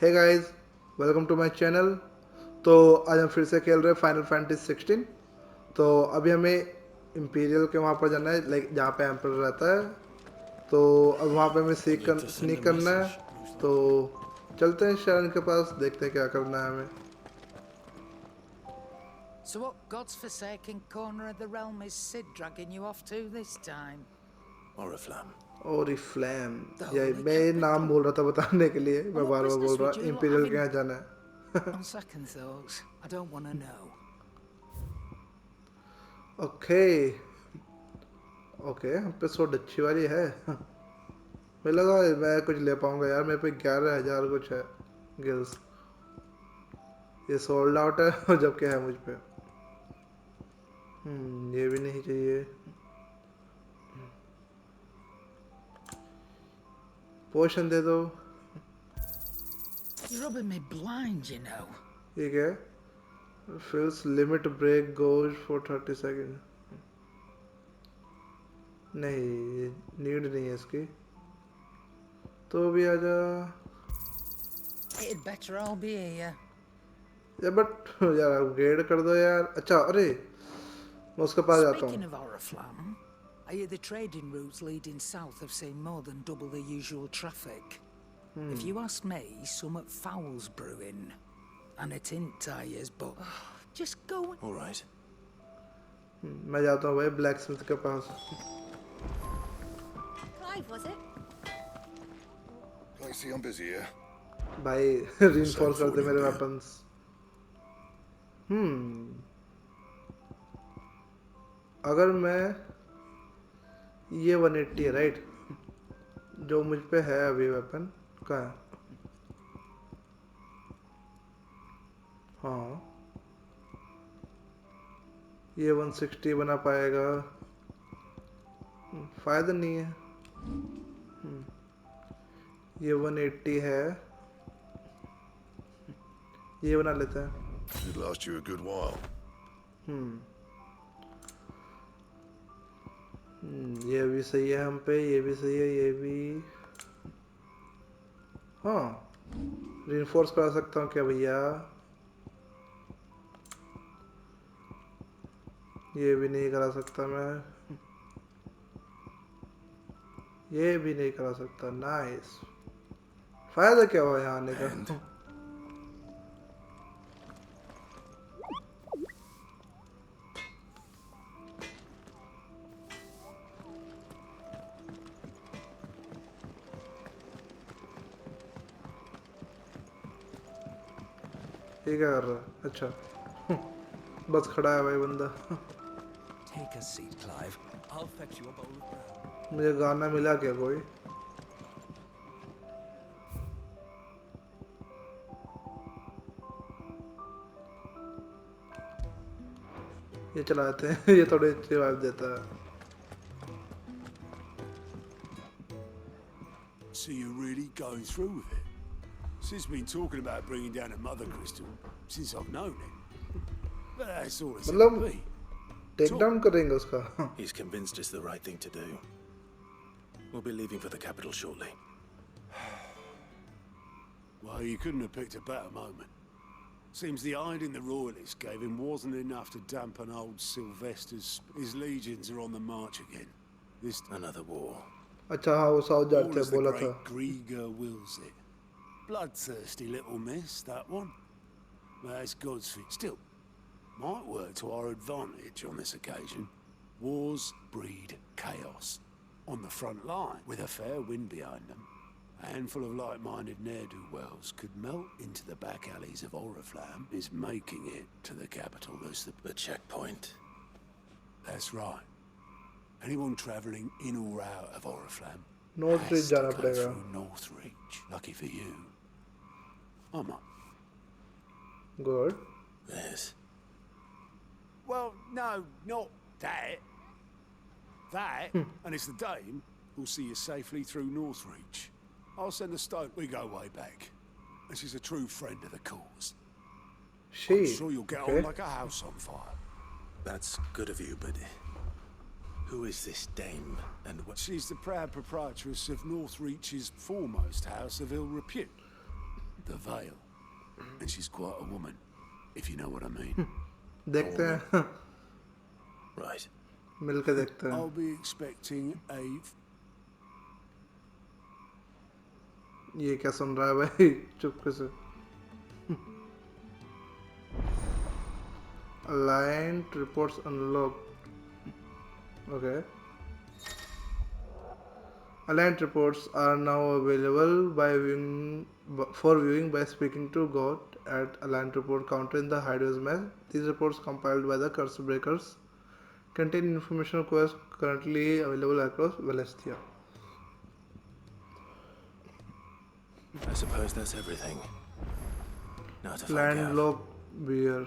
Hey guys, welcome to my channel. तो आज हम फिर से खेल रहे हैं फाइनल फैंटेसी 16। तो अभी हमें इम्पीरियल के वहाँ पर जाना है, लाइक जहाँ पे एम्पर रहता है। तो अब वहाँ पे हमें स्नीक करना है। तो चलते हैं शरण के पास, देखते हैं क्या करना है हमें। So what God's forsaken corner of the realm is Sid dragging you off to this time? Oriflamme. Oriflame, The ये holy मैं नाम capital. बोल रहा था बताने के लिए, And मैं what बार बार बोल business रहा would you lot imperial have के in... यहाँ जाना है। On second thoughts, I don't want to know. Okay okay, हम पे सो अच्छी वाली है। मुझे लगा मैं कुछ ले पाऊंगा यार, मेरे पे 11,000 कुछ है गिल्स। ये सोल्ड आउट है और जबकि है मुझ पे। ये भी नहीं चाहिए। पोशन दे दो। You're rubbing me blind, you know. ये क्या है? Fills limit break goes for 30 second. नहीं, नीड नहीं है इसकी। तो भी आजा It'd better all be here. यार, बट यार अपग्रेड कर दो यार। अच्छा, अरे मैं उसके पास जाता Speaking हूँ। of Oriflamme, I hear the trading routes leading south have seen more than double the usual traffic. If you ask me, somewhat foul's brewing. And it ain't tires, but just go. All right. मैं जाता हूँ भाई black Smith के पास। Clive, was it? Lacey, I'm busy here. भाई reinforce कर for they you, मेरे dear. Weapons. अगर मैं ये 180 है राइट, जो मुझ पे है अभी वेपन का है। हाँ, ये 160 बना पाएगा, फायदा नहीं है। ये 180 है, ये बना लेते हैं। It'd last you a good while. ये भी सही है हम पे, ये भी सही है, ये भी। हाँ, रीइंफोर्स करा सकता हूँ क्या भैया? ये भी नहीं करा सकता मैं, ये भी नहीं करा सकता। नाइस, फायदा क्या हुआ यहाँ आने का? ये क्या कर रहा है? अच्छा बस खड़ा है भाई बंदा। Take a seat, Clive. I'll fetch you a bowl of brown. मुझे गाना मिला क्या कोई? ये चलाते हैं ये थोड़े अच्छे वाइब देता है। So you're really going through with it? Sid's been talking about bringing down a mother crystal since I've known it. But that's all it's मतलब gonna be. टेक डाउन करेंगे उसका। He's convinced it's the right thing to do. We'll be leaving for the capital shortly. Well, you couldn't have picked a better moment. Seems the iron in the royalists gave him wasn't enough to dampen old Sylvester's. His legions are on the march again. This Another war. अच्छा हाँ, वो south all जाते as हैं the बोला था। great Grieger wills it. Bloodthirsty little miss, that one. That's God's fit. Still, might work to our advantage on this occasion. Wars breed chaos. On the front line, with a fair wind behind them, a handful of like-minded ne'er-do-wells could melt into the back alleys of Oriflamme, is making it to the capital. There's The checkpoint. That's right. Anyone travelling in or out of Oriflamme north reach has to जाना go पड़ेगा। through Northreach. Lucky for you. I'm up. Good. Yes. Well, no, not that. That, and it's the dame who'll see you safely through Northreach. I'll send a stoke. We go way back. And she's a true friend of the cause. She I'm sure you'll get on like a house on fire. That's good of you, but who is this dame and what? She's the proud proprietress of Northreach's foremost house of ill repute. the veil. And she's quite a woman, if you know what I mean. देखते हैं Right. मिलके देखते हैं. I'll be expecting a... ये क्या सुन रहा है भाई चुपके से. Aligned reports unlocked. Okay. Aligned reports are now available for viewing by speaking to God at Aligned report counter in the hideaways map. These reports compiled by the curse breakers contain informational quests currently available across Valisthea. I suppose that's everything. Now to find out. Landlocked beer.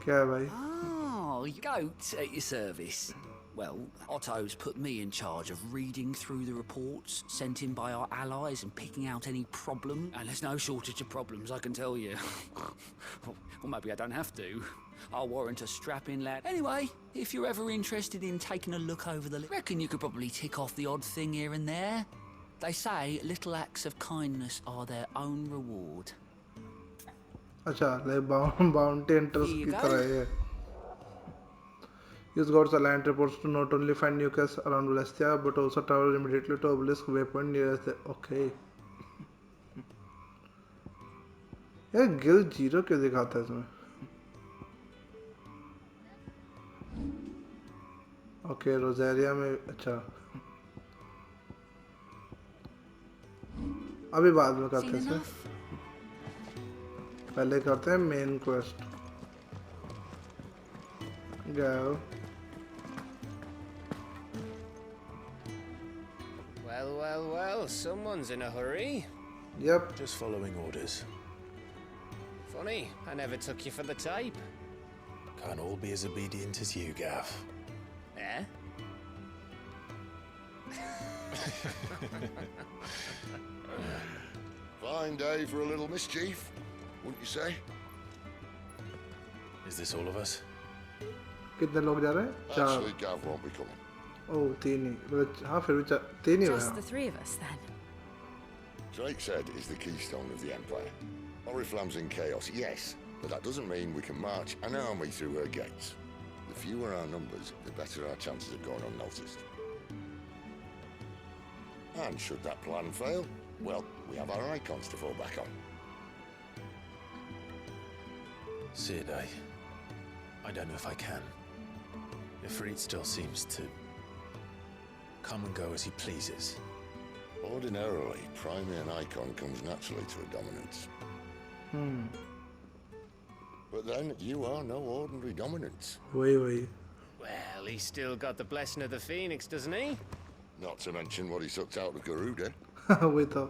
क्या है भाई? Oh, goat at your service. Well, Otto's put me in charge of reading through the reports sent in by our allies and picking out any problem. And there's no shortage of problems, I can tell you. Well, maybe I don't have to. I'll warrant a strapping lad. Anyway, if you're ever interested in taking a look over the list, reckon you could probably tick off the odd thing here and there. They say little acts of kindness are their own reward. अच्छा, like bounty hunters Here you की go. तरह है. Use God's aligned reports to not only find new casts around Valisthea, but also travel immediately to obelisk waypoint nearest the... Okay. यार Gill zero क्यों दिखाता है इसमें? Okay रोज़ारिया में अच्छा अभी बाद में करते हैं इसे. पहले करते हैं main quest. Go. Well, someone's in a hurry. Yep. Just following orders. Funny, I never took you for the type. Can't all be as obedient as you, Gav. Eh? Fine day for a little mischief, wouldn't you say? Is this all of us? कितने लोग जा रहे हैं? चार. Actually, Gav won't be coming. ओह तीन ही. मतलब हाँ फिर भी तीन ही हुए Just हैं. the three of us then. Drake said is the keystone of the Empire. Oriflamme's in chaos, yes, but that doesn't mean we can march an army through her gates. The fewer our numbers, the better our chances of going unnoticed. And should that plan fail, well, we have our Eikons to fall back on. Sid, I don't know if I can. Ifrit still seems to come and go as he pleases. Ordinarily, primary and Eikon comes naturally to a dominance. But then, you are no ordinary dominance. वही. Well, he's still got the blessing of the Phoenix, doesn't he? Not to mention what he sucked out of Garuda. वही तो.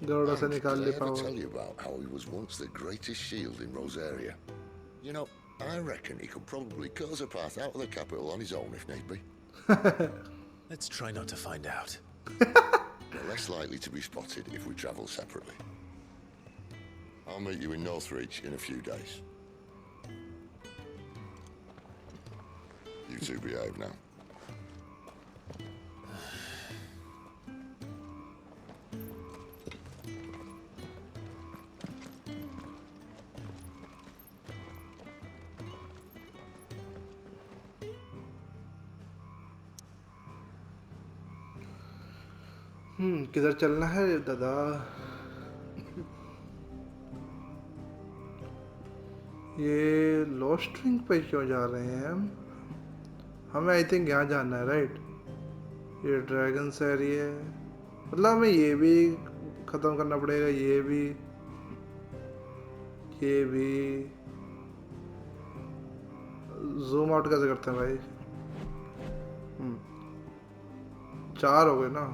गरुड़ा से And निकाल did ली I ever power. tell you about how he was once the greatest shield in Rosaria? You know, I reckon he could probably cut us a path out of the capital on his own if need be. Let's try not to find out. We're less likely to be spotted if we travel separately. I'll meet you in Northreach in a few days. You two behave now. किधर चलना है दादा? ये lost ring पे क्यों जा रहे हैं हम? हमें आई थिंक यहाँ जाना है राइट. ये ड्रैगन सैरी है. मतलब हमें ये भी ख़त्म करना पड़ेगा. ये भी जूम आउट कैसे करते हैं भाई? 4 हो गए ना.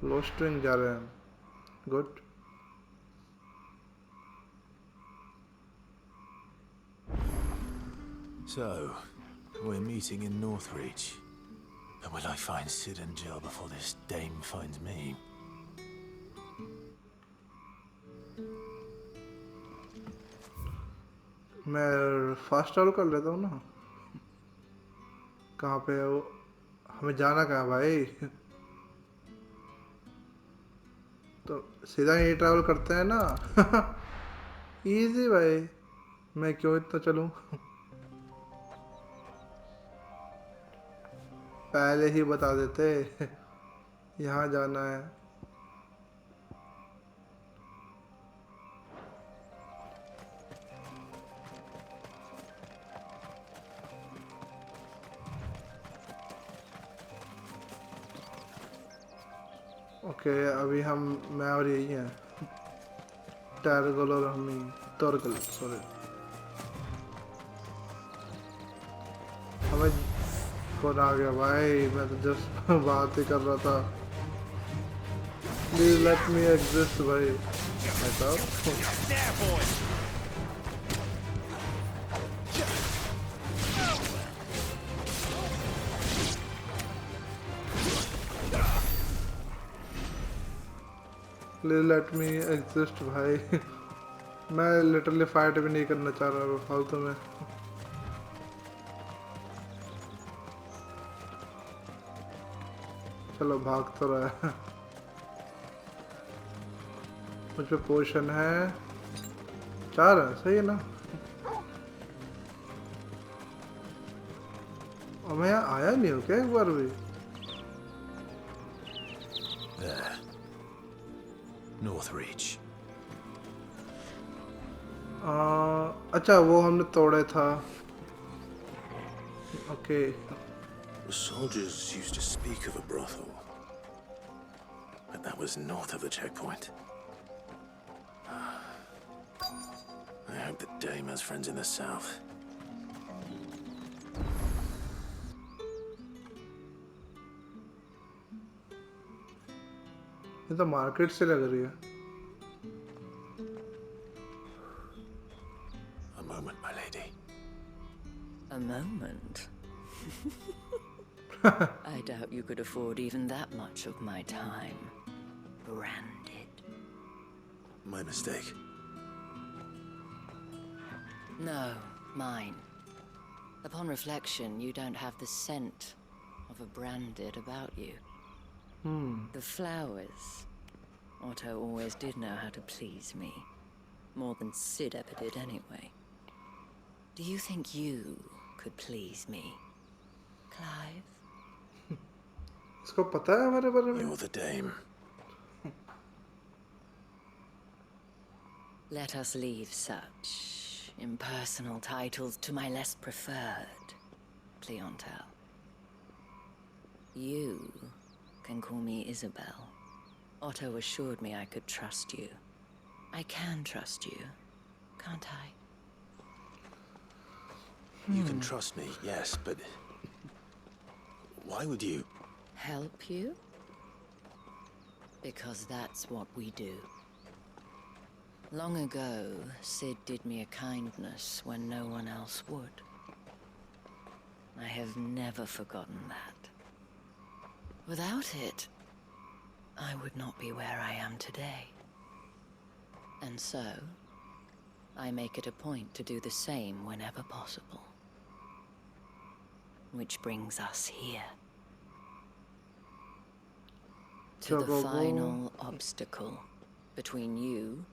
लॉस्ट रिंग जा रहे हैं. Good. So, we're meeting in Northreach. But will I find Sid and Jill before this dame finds me? मैं फास्ट ट्रैवल कर लेता हूँ ना. कहाँ पे है वो? हमें जाना कहाँ है भाई? तो सीधा यही ट्रैवल करते हैं ना। इजी भाई, मैं क्यों इतना चलूं। पहले ही बता देते यहाँ जाना है। ओके अभी मैं और यही हैं, टर्गल और हम ही टर्गल, सॉरी। हमें कौन आ गया भाई, मैं तो जस्ट बात ही कर रहा था। प्लीज लेट मी एग्जिस्ट भाई। प्लीज लेट मी एग्जिस्ट भाई। मैं लिटरली फाइट भी नहीं करना चाह रहा फालतू में। चलो भाग तो रहा है। मुझ पे पोशन है 4 है, सही है ना। और मैं यहाँ आया नहीं हूँ क्या एक बार भी। There. North Reach. अच्छा वो हमने तोड़े था। Okay The soldiers used to speak of a brothel, but that was north of the checkpoint. I hope that Dame has friends in the south. ये तो मार्केट से लग रही है। A moment, my lady. A moment? I doubt you could afford even that much of my time. Branded. My mistake. No, mine. Upon reflection, you don't have the scent of a branded about you. The flowers. Otto always did know how to please me. More than sᴏᴄɪ did anyway. Do you think you could please me, Clive? इसको पता है हमारे बारे में। You're the Dame. Let us leave such impersonal titles to my less preferred clientele. You can call me Isabelle. Otto assured me I could trust you. I can trust you, can't I? You can trust me, yes, but why would you? Help you? Because that's what we do. Long ago, Sid did me a kindness when no one else would. I have never forgotten that. Without it, I would not be where I am today. And so, I make it a point to do the same whenever possible. Which brings us here. To the final obstacle between you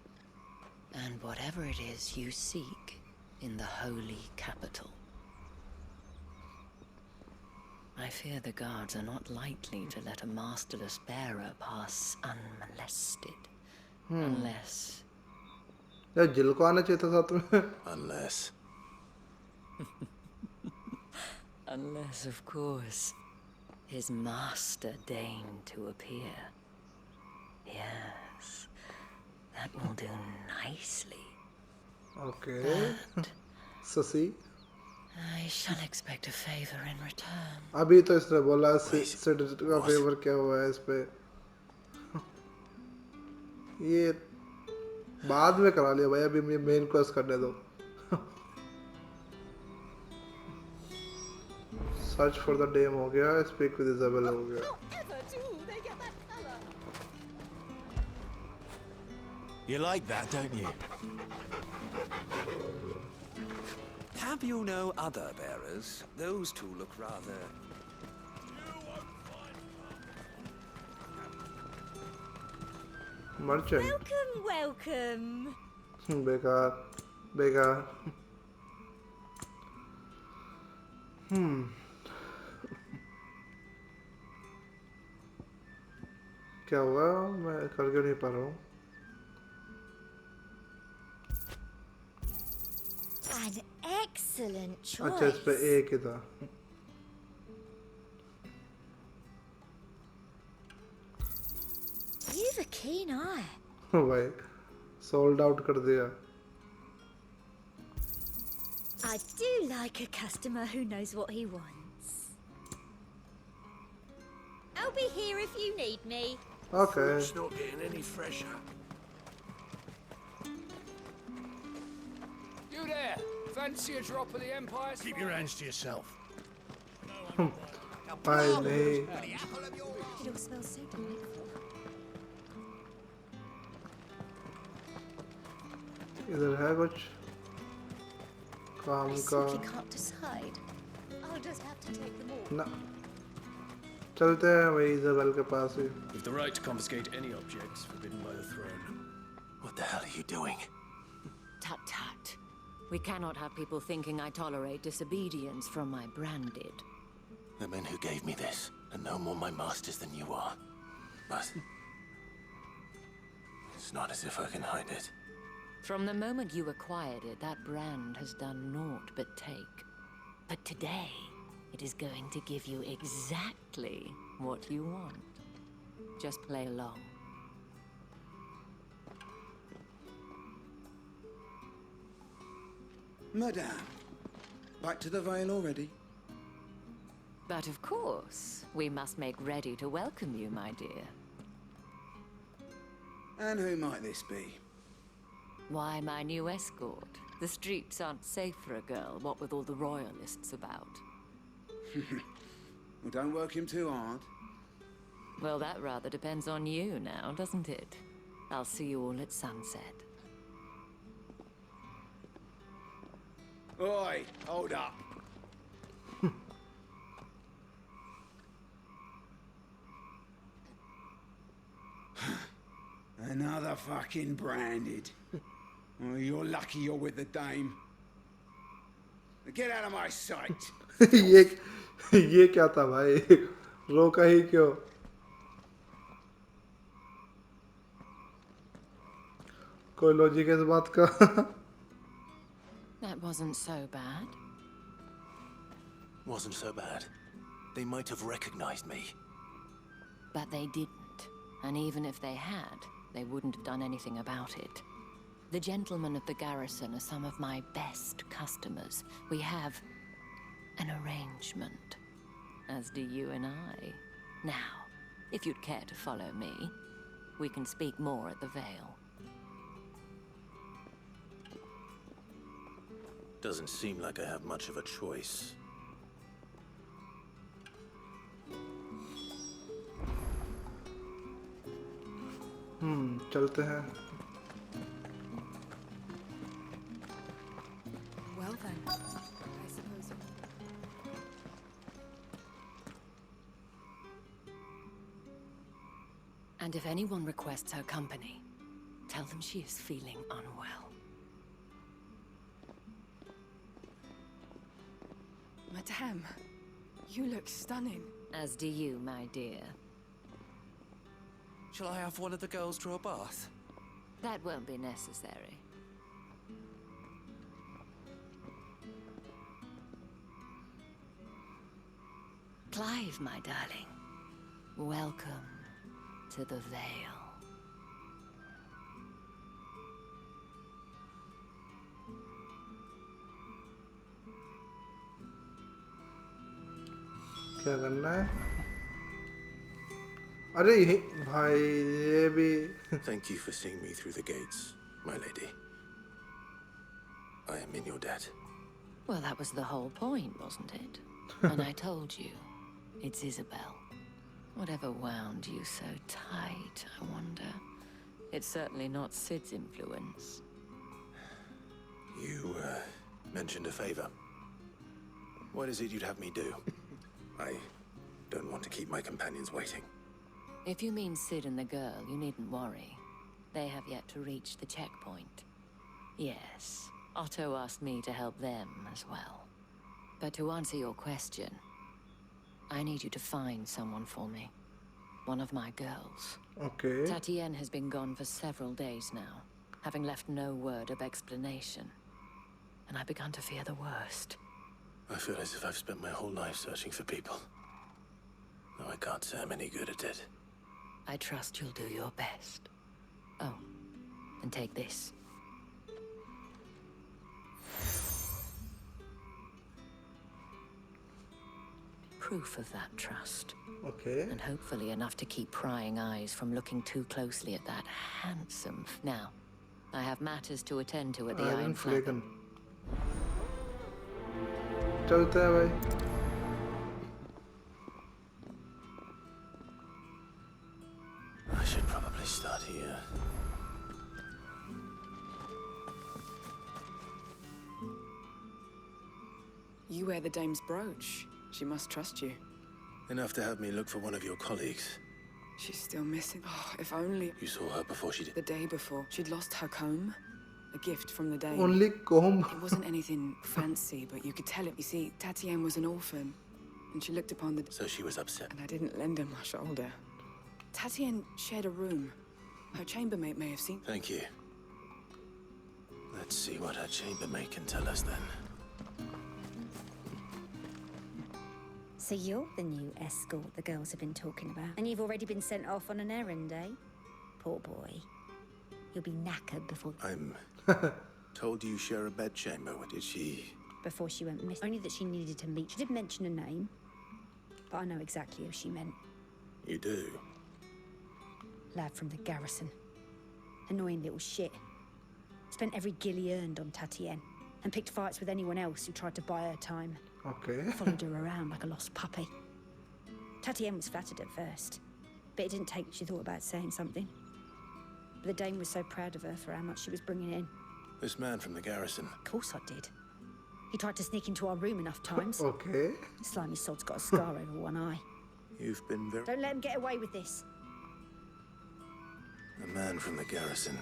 and whatever it is you seek in the holy capital. I fear the guards are not likely to let a masterless bearer pass unmolested. Unless... यार जिल को आना चाहिए था साथ में। Unless. Unless, of course, his master deigned to appear. Yes, that will do nicely. Okay. Sassi. I shall expect a favor in return. अभी तो इसने बोला सिड का फेवर क्या हुआ है इस पे। ये बाद में करा लिया भाई, अभी मुझे मेन क्वेस्ट करने दो। सर्च फॉर द डेम हो गया, स्पीक विद इजाबेल हो गया। You like that, don't you? Have you no other bearers? Those two look rather... merchant Welcome, welcome. बेकार बेकार क्या हुआ मैं कर क्यों नहीं पा रहा हूँ An excellent अच्छा इस पे choice. एक ही था You've a keen eye. भाई सोल्ड आउट कर दिया I do like a customer who knows what he wants. I'll be here if you need me. Okay It's not getting any fresher. You there? Fancy a drop of the Empire's Keep your hands to yourself. भाई नहीं It all smells so delightful. इधर है कुछ काम I का simply can't decide. I'll just have to take them all. ना चलते हैं वही इजाबेल के पास ही With the right to confiscate any objects forbidden by the throne. What the hell are you doing? Tut tut. We cannot have people thinking I tolerate disobedience from my branded. The men who gave me this are no more my masters than you are. But it's not as if I can hide it. From the moment you acquired it, that brand has done naught but take. But today, it is going to give you exactly what you want. Just play along. Madame, back to the Vale already? But of course, we must make ready to welcome you, my dear. And who might this be? Why, my new escort. The streets aren't safe for a girl, what with all the royalists about. Well, don't work him too hard. Well, that rather depends on you now, doesn't it? I'll see you all at sunset. Oi, hold up. Another fucking branded. Oh, you're lucky you're with the dame. Get out of my sight. ये क्या था भाई रोका ही क्यों कोई logic है इस बात का That wasn't so bad. Wasn't so bad. They might have recognized me. But they didn't. And even if they had, they wouldn't have done anything about it. The gentlemen of the garrison are some of my best customers. We have an arrangement, as do you and I. Now, if you'd care to follow me, we can speak more at the Vale. Doesn't seem like I have much of a choice. चलते हैं Well then, I suppose. And if anyone requests her company, tell them she is feeling unwell. Madame, you look stunning. As do you, my dear. Shall I have one of the girls draw a bath? That won't be necessary. Clive, my darling, welcome to the Vale. क्या करना है अरे ये भाई ये भी Thank you for seeing me through the gates, my lady. I am in your debt. Well, that was the whole point, wasn't it? And I told you, it's Isabelle. Whatever wound you so tight, I wonder. It's certainly not Sid's influence. You, mentioned a favor. What is it you'd have me do? I don't want to keep my companions waiting. If you mean Sid and the girl, you needn't worry. They have yet to reach the checkpoint. Yes, Otto asked me to help them as well. But to answer your question, I need you to find someone for me. One of my girls. Okay. Tatienne has been gone for several days now, having left no word of explanation. And I've begun to fear the worst. I feel as if I've spent my whole life searching for people. Though I can't say I'm any good at it. I trust you'll do your best. Oh, and take this. Proof of that trust. Okay. And hopefully enough to keep prying eyes from looking too closely at that handsome... Now, I have matters to attend to at the Iron Flagger. चलता है भाई. I should probably start here. You wear the dame's brooch. She must trust you. Enough to have me look for one of your colleagues. She's still missing. Oh, if only... You saw her before she did? The day before. She'd lost her comb. A gift from the dame. Only comb. It wasn't anything fancy, but you could tell it. You see, Tatienne was an orphan, and she looked upon the... So she was upset. And I didn't lend her my shoulder. Tatienne shared a room. Her chambermaid may have seen... Thank you. Let's see what her chambermaid can tell us then. So you're the new escort the girls have been talking about. And you've already been sent off on an errand, eh? Poor boy. You'll be knackered before... I'm told you share a bedchamber. What did she... Before she went missing. Only that she needed to meet. She did mention a name. But I know exactly who she meant. You do? Lad from the garrison. Annoying little shit. Spent every guil he earned on Tatienne. And picked fights with anyone else who tried to buy her time. Okay. Followed her around like a lost puppy. Tatienne was flattered at first. But it didn't take she thought about saying something. But the dame was so proud of her for how much she was bringing in. This man from the garrison. Of course I did. He tried to sneak into our room enough times. Okay. ᴍᴜsɪᴄ's got a scar over one eye. You've been very... Don't let him get away with this. A man from the garrison.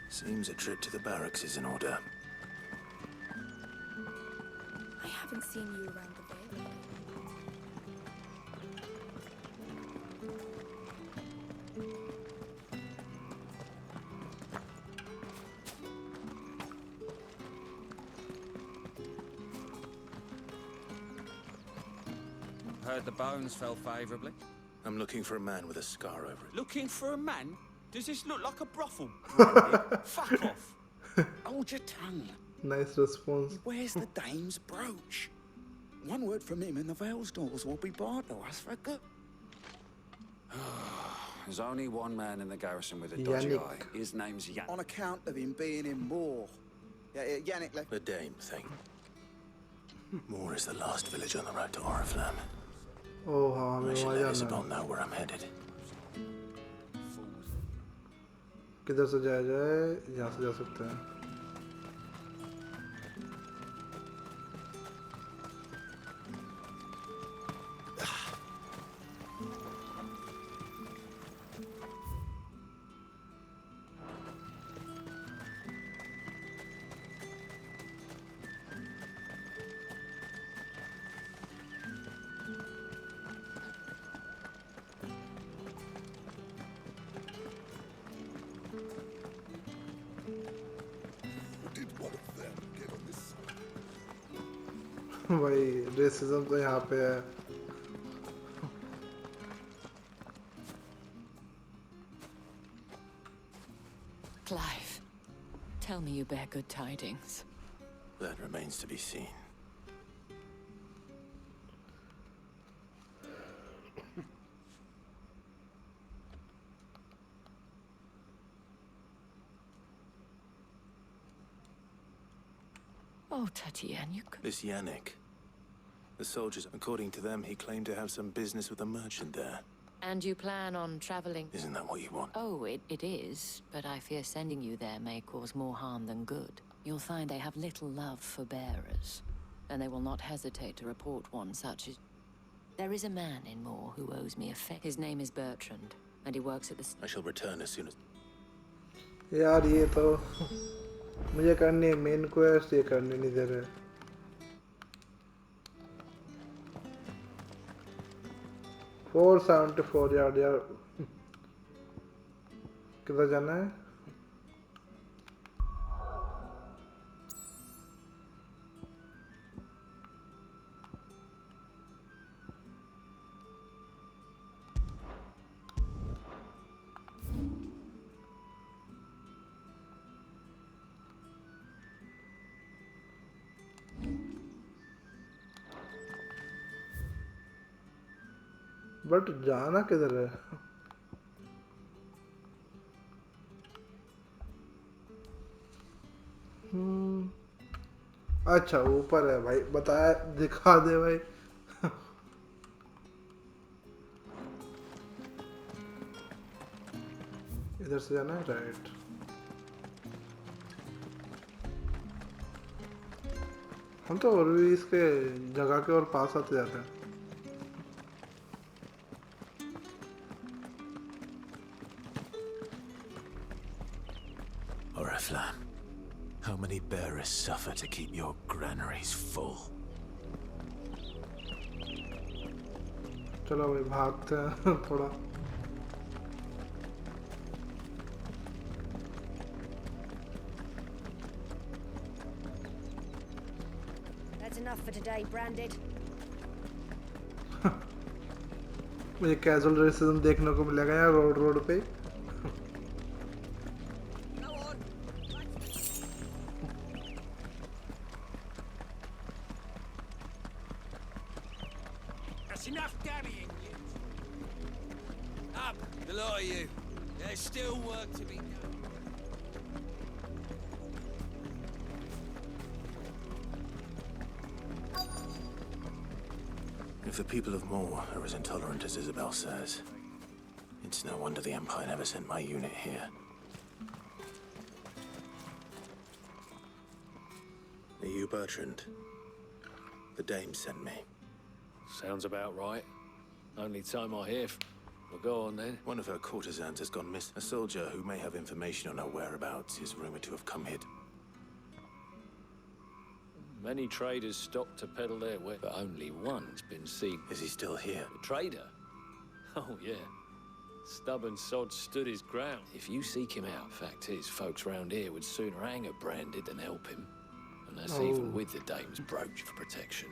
Seems a trip to the barracks is in order. I haven't seen you around the bay. Heard the bones fell favourably. I'm looking for a man with a scar over it. Looking for a man? Does this look like a brothel? Fuck off. Hold your tongue. Nice response. Where's the dame's brooch? One word from him and the Vale's doors will be barred to us for good. There's only one man in the garrison with a dodgy Yannick. eye. His name's Yannick. On account of him being in war. Yeah, Yannick left. The dame thing. Moore is the last village on the road to Oriflamme. Oh, हाँ I हमें should वहाँ let जाना Isabelle है. know where I'm headed. किधर से जाया जाए? यहाँ से जा सकते हैं. भाई रेसिज्म तो यहाँ पे है. Clive, tell me you bear good tidings. That remains to be seen. Oh, Tatienne, you could... This Yannick. The soldiers, according to them, he claimed to have some business with a merchant there. And you plan on traveling... Isn't that what you want? Oh, it is, but I fear sending you there may cause more harm than good. You'll find they have little love for bearers, and they will not hesitate to report one such as... There is a man in Moore who owes me a favor. His name is Bertrand. And he works at the... I shall return as soon as... यार ये तो मुझे करनी है main quest, ये करने नहीं दे रहे। $474 यार किधर जाना है? बट जाना किधर है? अच्छा ऊपर है भाई, बताया, दिखा दे भाई। इधर से जाना है, राइट। हम तो और भी इसके जगह के और पास आते जाते हैं। Oriflamme, how many bearers suffer to keep your granaries full? चलो भाई भागते हैं थोड़ा। That's enough for today, Branded. मुझे कैजुअल रेसिज्म देखने को मिलेगा यार रोड पे। That's enough carrying, you. Up, the lot of you. There's still work to be done. If the people of Moor are as intolerant as Isabelle says, it's no wonder the Empire never sent my unit here. Are you Bertrand? The Dame sent me. Sounds about right. Only time I hear. Well, go on then. One of her courtesans has gone missing. A soldier who may have information on her whereabouts is rumored to have come here. Many traders stopped to peddle their wares, but only one's been seen. Is he still here? A trader? Oh, yeah. Stubborn sod stood his ground. If you seek him out, fact is, folks round here would sooner hang a Branded than help him. And that's even with the Dame's brooch for protection.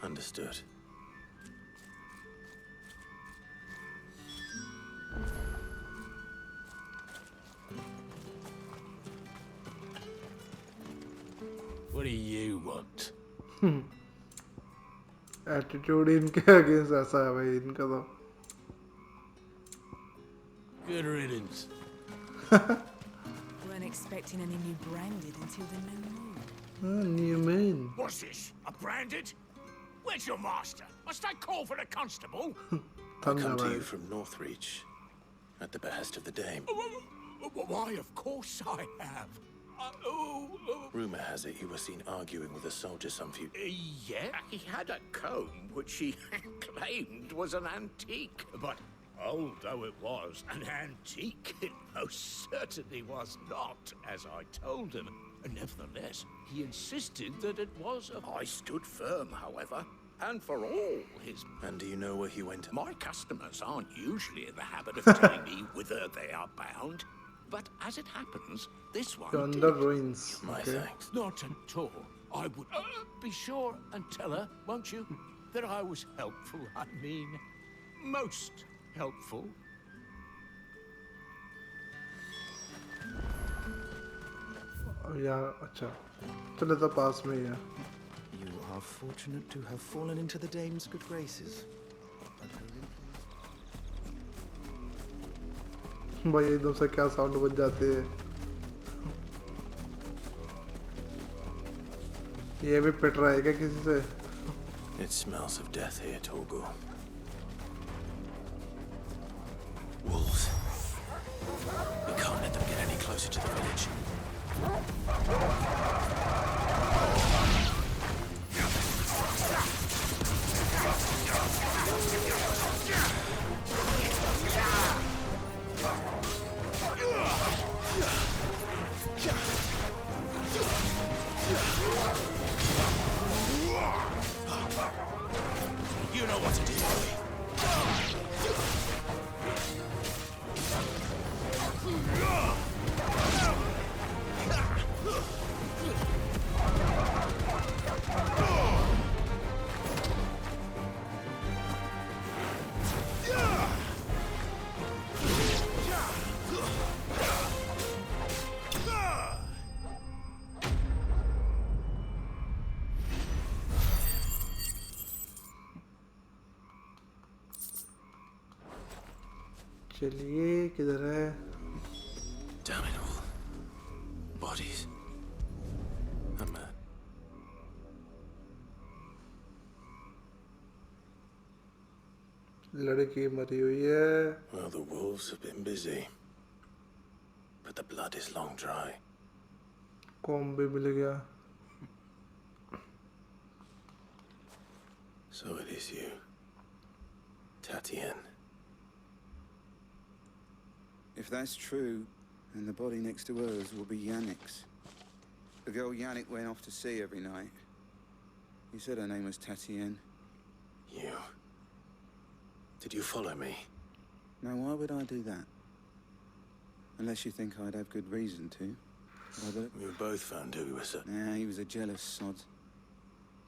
Understood. What do you want? Attitude इनके against ऐसा है भाई इनका तो। Good riddance. Weren't expecting any new Branded until the new moon. New moon. What's this? A Branded? Where's your master? Must I call for the constable? I come to you from Northreach, at the behest of the Dame. Why, of course I have. Rumor has it you were seen arguing with a soldier some few... Yeah, he had a comb which he claimed was an antique. But old though it was, an antique it most certainly was not, as I told him. Nevertheless, he insisted that it was a... I stood firm, however, and for all his... And do you know where he went? My customers aren't usually in the habit of telling me whither they are bound. But as it happens, this one Yonder ruins. My thanks. Not at all. I would be sure and tell her, won't you, that I was helpful. I mean, most helpful. यार अच्छा चलो तो पास में ही है। You are fortunate to have fallen into the Dame's good graces. भाई एकदम से क्या साउंड बज जाते है। ये भी पिट रहा है क्या किसी से? It smells of death here, Torgal. Wolves. We can't let them get any closer to the village. चलिए किधर है? Damn it all. Bodies. A man. लड़की मरी हुई है. Well, the wolves have been busy. But the blood is long dry. Com भी मिल गया. So it is you. Tatienne. If that's true, then the body next to hers will be Yannick's. The girl Yannick went off to sea every night. You said her name was Tatienne. You. Did you follow me? Now, why would I do that? Unless you think I'd have good reason to. We were both found ᴑᴜsɪᴄ. Yeah, he was a jealous sod.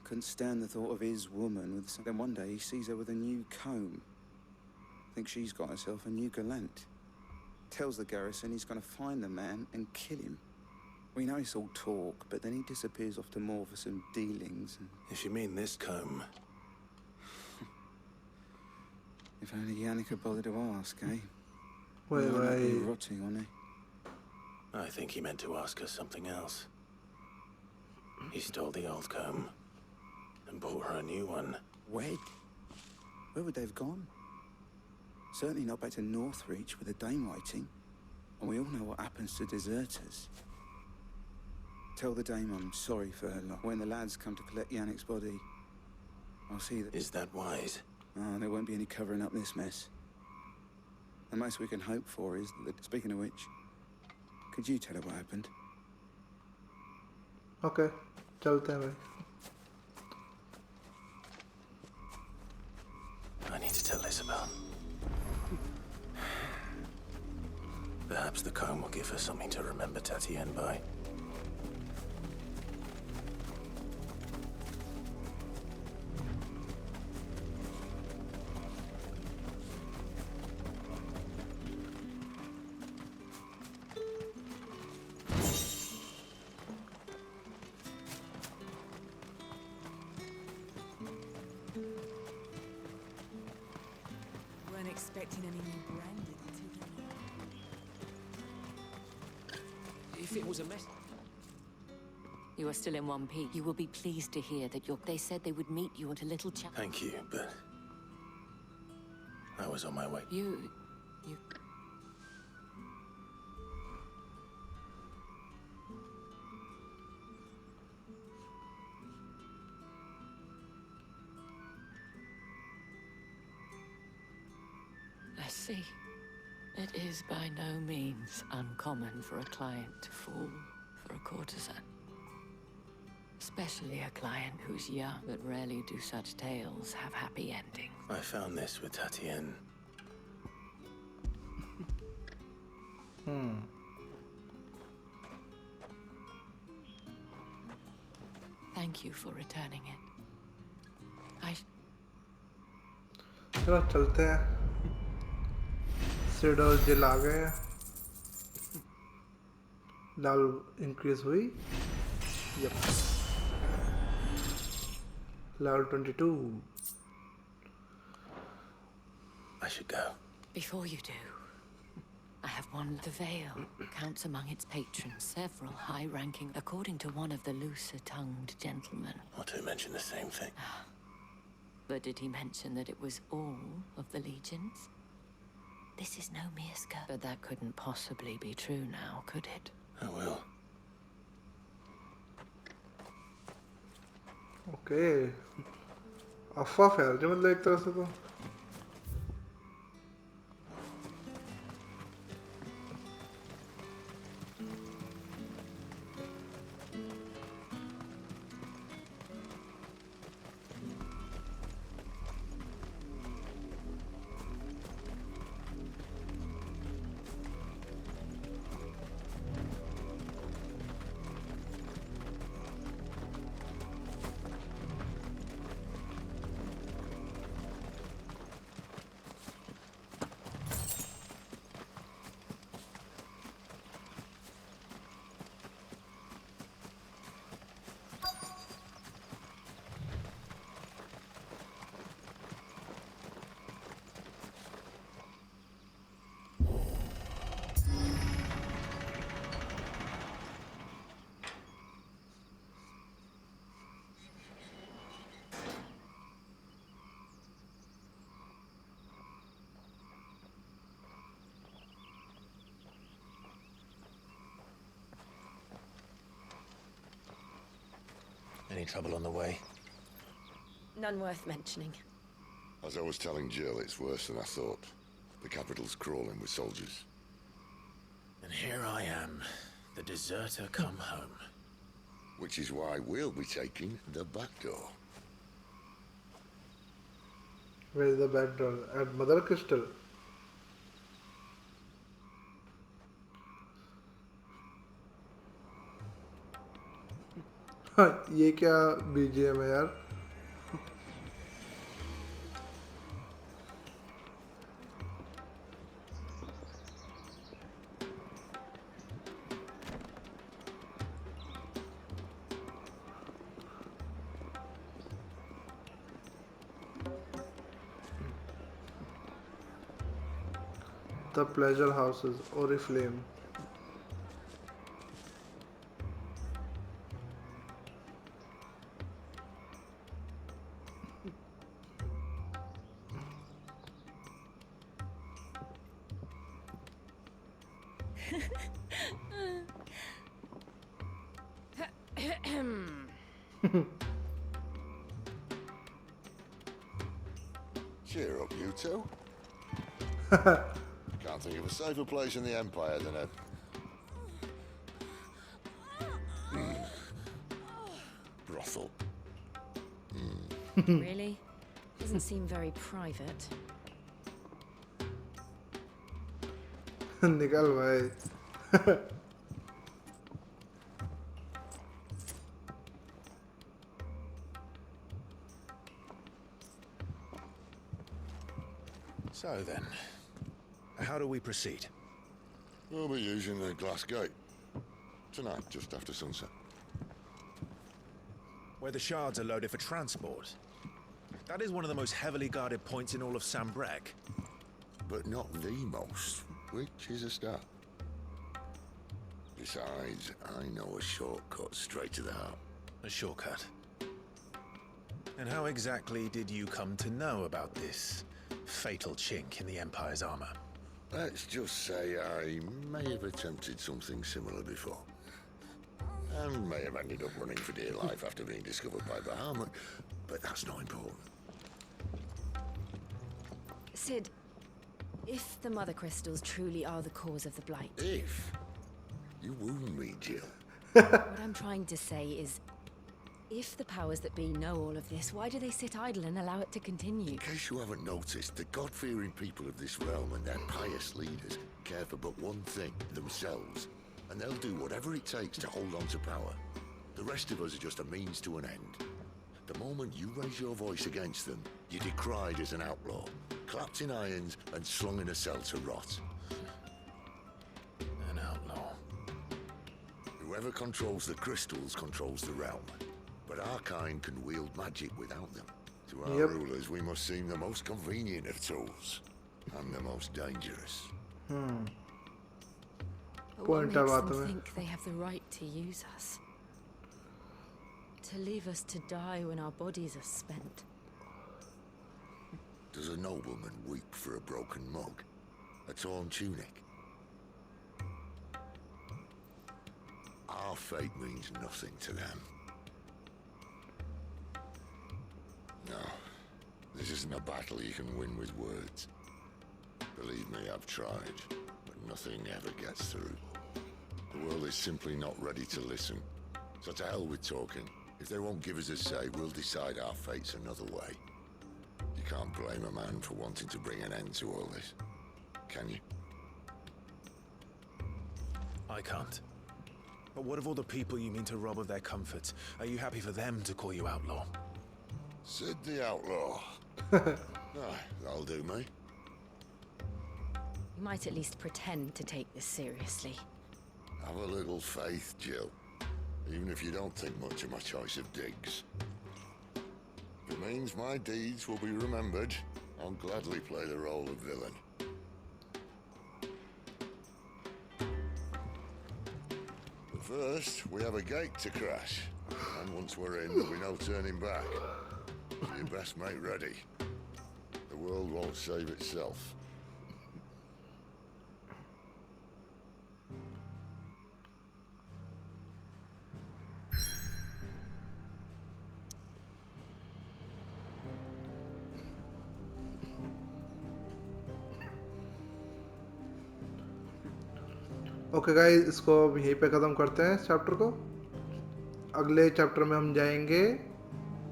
Couldn't stand the thought of his woman with some... Then one day he sees her with a new comb. Thinks she's got herself a new gallant. Tells the garrison he's going to find the man and kill him. We know it's all talk, but then he disappears off to Moor for some dealings. And... If you mean this comb... If only Yannick had bothered to ask, eh? Wait. Rotting on it. I think he meant to ask us something else. He stole the old comb and bought her a new one. Wed? Where would they have gone? Certainly not back to Northreach with a dame waiting. And we all know what happens to deserters. Tell the dame I'm sorry for her lot. When the lads come to collect Yannick's body, I'll see that... Is that wise? Oh, there won't be any covering up this mess. The most we can hope for is that... Speaking of which, could you tell her what happened? Okay, चलते हैं भाई. I need to tell Isabelle. Perhaps the comb will give her something to remember Tatienne by. Weren't expecting any new branded until If it was a mess... You are still in one piece. You will be pleased to hear that they said they would meet you at a little chat. Thank you, but... I was on my way. You... I see. It is by no means uncommon for a client to fall for a courtesan. Especially a client who's young, but rarely do such tales have happy endings. I found this with Tatienne. Thank you for returning it. चलो चलते हैं. Cedar जिल आ गए. Level increase हुई. Yup. Level 22. I should go. Before you do, I have one. The Vale counts among its patrons several high-ranking, according to one of the looser-tongued gentlemen. Not to mention the same thing. But did he mention that it was all of the legions? This is no ᴑᴜsᴄ. But that couldn't possibly be true now, could it? I will. Okay. अफवाह फैल रही मतलब एक तरह से तो. Any trouble on the way? None worth mentioning. As I was telling Jill, it's worse than I thought. The capital's crawling with soldiers. And here I am, the deserter come home. Which is why we'll be taking the back door. Where is the back door? At Mother Crystal. ये क्या BGM है यार? The pleasure houses, Oriflame. Cheer up, you two. Can't think of a safer place in the Empire than a... brothel. Really? Doesn't seem very private. निकल भाई. So then, how do we proceed? We'll be using the glass gate. Tonight, just after sunset. Where the shards are loaded for transport. That is one of the most heavily guarded points in all of Sambrek. But not the most, which is a start. Besides, I know a shortcut straight to the heart. A shortcut? And how exactly did you come to know about this fatal chink in the Empire's armor? Let's just say I may have attempted something similar before. And may have ended up running for dear life after being discovered by Bahamut, but that's not important. Sid, if the Mother Crystals truly are the cause of the Blight... If? You wound me, Jill. What I'm trying to say is, if the powers that be know all of this, why do they sit idle and allow it to continue? In case you haven't noticed, the God-fearing people of this realm and their pious leaders care for but one thing, themselves. And they'll do whatever it takes to hold on to power. The rest of us are just a means to an end. The moment you raise your voice against them, you're decried as an outlaw, clapped in irons and slung in a cell to rot. An outlaw. Whoever controls the crystals controls the realm. But our kind can wield magic without them. To our rulers, we must seem the most convenient of tools. And the most dangerous. But what makes them think they have the right to use us? To leave us to die when our bodies are spent? Does a nobleman weep for a broken mug? A torn tunic? Our fate means nothing to them. No, this isn't a battle you can win with words. Believe me, I've tried, but nothing ever gets through. The world is simply not ready to listen. So to hell with talking. If they won't give us a say, we'll decide our fates another way. You can't blame a man for wanting to bring an end to all this, can you? I can't. But what of all the people you mean to rob of their comforts? Are you happy for them to call you outlaw? Sid the Outlaw. That'll do me. You might at least pretend to take this seriously. Have a little faith, Jill. Even if you don't think much of my choice of digs. If it means my deeds will be remembered, I'll gladly play the role of villain. But first, we have a gate to crash. And once we're in, there'll be no turning back. So you best make ready. The world won't save itself. Okay guys, इसको अब यहीं पे ख़त्म करते हैं इस chapter को। अगले चैप्टर में हम जाएंगे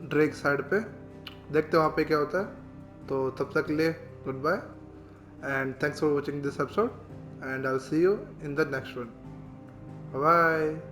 ड्रेक साइड पे, देखते हैं वहाँ पे क्या होता है। तो तब तक के लिए goodbye and thanks for watching this episode and I will see you in the next one. Bye.